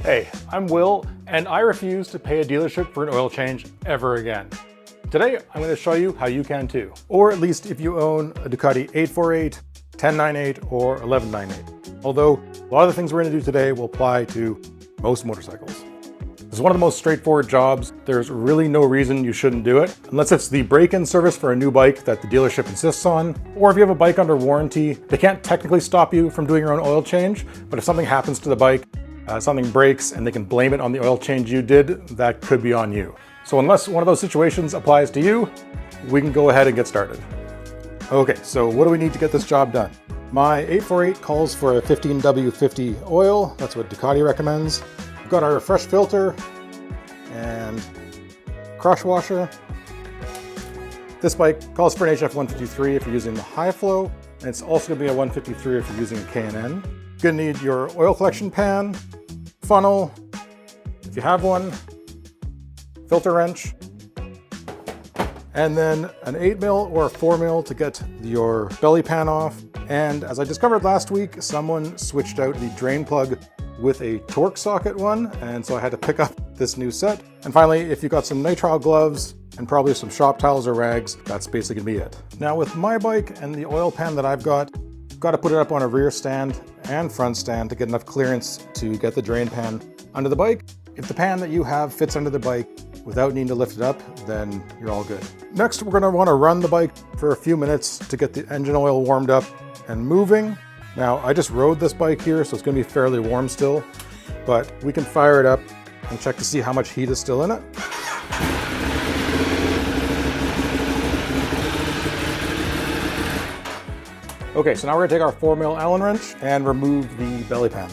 Hey, I'm Will, and I refuse to pay a dealership for an oil change ever again. Today, I'm going to show you how you can too. Or at least if you own a Ducati 848, 1098, or 1198. Although, a lot of the things we're going to do today will apply to most motorcycles. It's one of the most straightforward jobs. There's really no reason you shouldn't do it, unless it's the break-in service for a new bike that the dealership insists on, or if you have a bike under warranty, they can't technically stop you from doing your own oil change, but if something happens to the bike, something breaks and they can blame it on the oil change you did, that could be on you. So unless one of those situations applies to you, we can go ahead and get started. Okay, so what do we need to get this job done? My 848 calls for a 15W50 oil. That's what Ducati recommends. We've got our fresh filter and crush washer. This bike calls for an HF153 if you're using the high flow, and it's also gonna be a 153 if you're using a K&N. You're gonna need your oil collection pan, funnel, if you have one, filter wrench, and then an 8mm or a 4mm to get your belly pan off. And as I discovered last week, someone switched out the drain plug with a torque socket one, and so I had to pick up this new set. And finally, if you've got some nitrile gloves and probably some shop towels or rags, that's basically gonna be it. Now with my bike and the oil pan that I've got to put it up on a rear stand and front stand to get enough clearance to get the drain pan under the bike. If the pan that you have fits under the bike without needing to lift it up, then you're all good. Next, we're gonna wanna run the bike for a few minutes to get the engine oil warmed up and moving. Now, I just rode this bike here, so it's gonna be fairly warm still, but we can fire it up and check to see how much heat is still in it. Okay, so now we're gonna take our 4mm Allen wrench and remove the belly pan.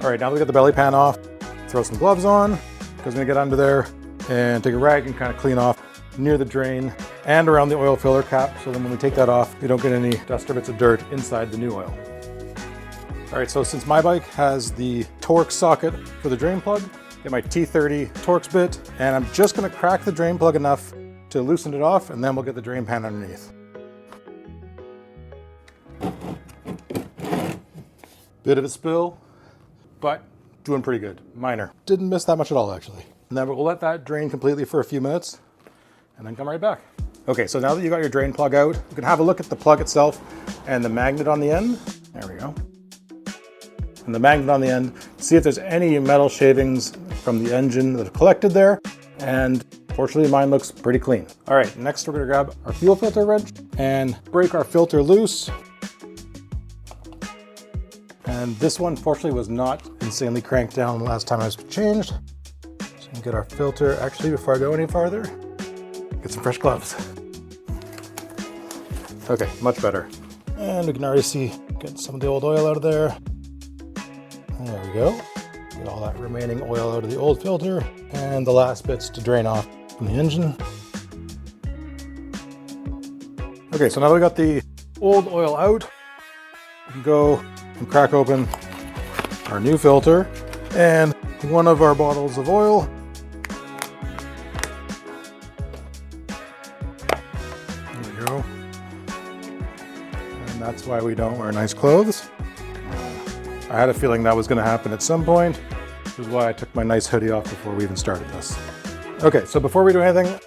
All right, now that we got the belly pan off, throw some gloves on, because we're gonna get under there and take a rag and kind of clean off near the drain and around the oil filler cap, so then when we take that off, we don't get any dust or bits of dirt inside the new oil. All right, so since my bike has the torque socket for the drain plug, get my T30 Torx bit, and I'm just gonna crack the drain plug enough to loosen it off, and then we'll get the drain pan underneath. Bit of a spill, but doing pretty good, minor. Didn't miss that much at all, actually. And then we'll let that drain completely for a few minutes, and then come right back. Okay, so now that you got your drain plug out, you can have a look at the plug itself and the magnet on the end. There we go. And the magnet on the end, see if there's any metal shavings from the engine that are collected there. And fortunately, mine looks pretty clean. All right, next we're gonna grab our fuel filter wrench and break our filter loose. And this one, fortunately, was not insanely cranked down the last time I was changed. So we can get our filter, actually, before I go any farther, get some fresh gloves. Okay, much better. And we can already see, get some of the old oil out of there. There we go. Get all that remaining oil out of the old filter and the last bits to drain off from the engine. Okay, so now we got the old oil out, we can go and crack open our new filter and one of our bottles of oil. There we go. And that's why we don't wear nice clothes. I had a feeling that was going to happen at some point, which is why I took my nice hoodie off before we even started this. Okay, so before we do anything,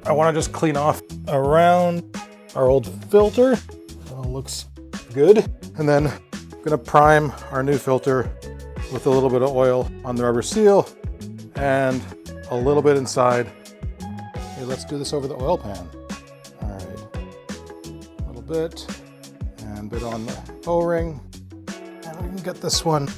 I want to just clean off around our old filter. It all looks good. And then I'm going to prime our new filter with a little bit of oil on the rubber seal and a little bit inside. Okay, let's do this over the oil pan. All right, a little bit and a bit on the O-ring. We can get this one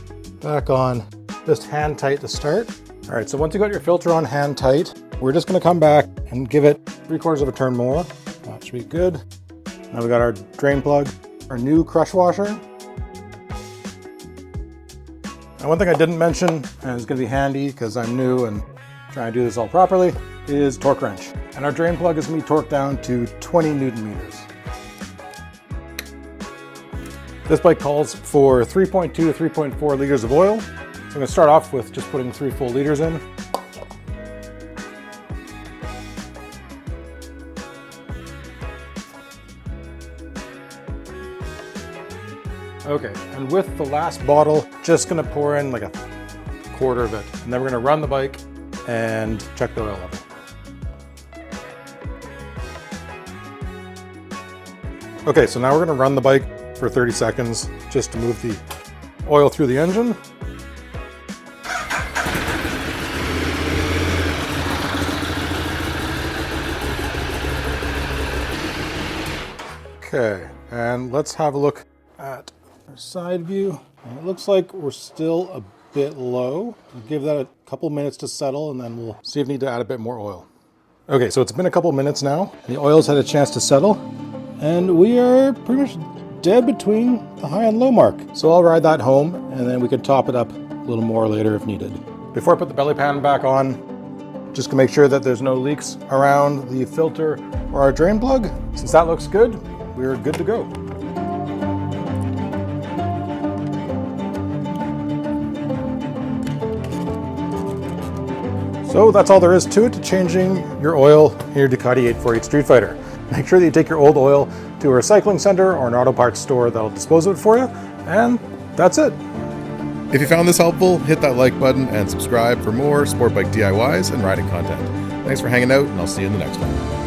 back on just hand tight to start. All right, so once you got your filter on hand tight, we're just gonna come back and give it 3/4 of a turn more. That should be good. Now we got our drain plug, our new crush washer. And one thing I didn't mention, and it's gonna be handy because I'm new and trying to do this all properly, is torque wrench. And our drain plug is gonna be torqued down to 20 Newton meters. This bike calls for 3.2 to 3.4 liters of oil. So I'm gonna start off with just putting 3 full liters in. Okay, and with the last bottle, just gonna pour in like a quarter of it. And then we're gonna run the bike and check the oil level. Okay, so now we're gonna run the bike for 30 seconds just to move the oil through the engine. Okay, and let's have a look at our side view. And it looks like we're still a bit low. We'll give that a couple minutes to settle and then we'll see if we need to add a bit more oil. Okay, so it's been a couple minutes now. The oil's had a chance to settle and we are pretty much dead between the high and low mark. So I'll ride that home and then we can top it up a little more later if needed. Before I put the belly pan back on, just to make sure that there's no leaks around the filter or our drain plug. Since that looks good, we're good to go. So that's all there is to it, to changing your oil in your Ducati 848 Streetfighter. Make sure that you take your old oil to a recycling center or an auto parts store that'll dispose of it for you, and that's it. If you found this helpful, hit that like button and subscribe for more sport bike DIYs and riding content. Thanks for hanging out, and I'll see you in the next one.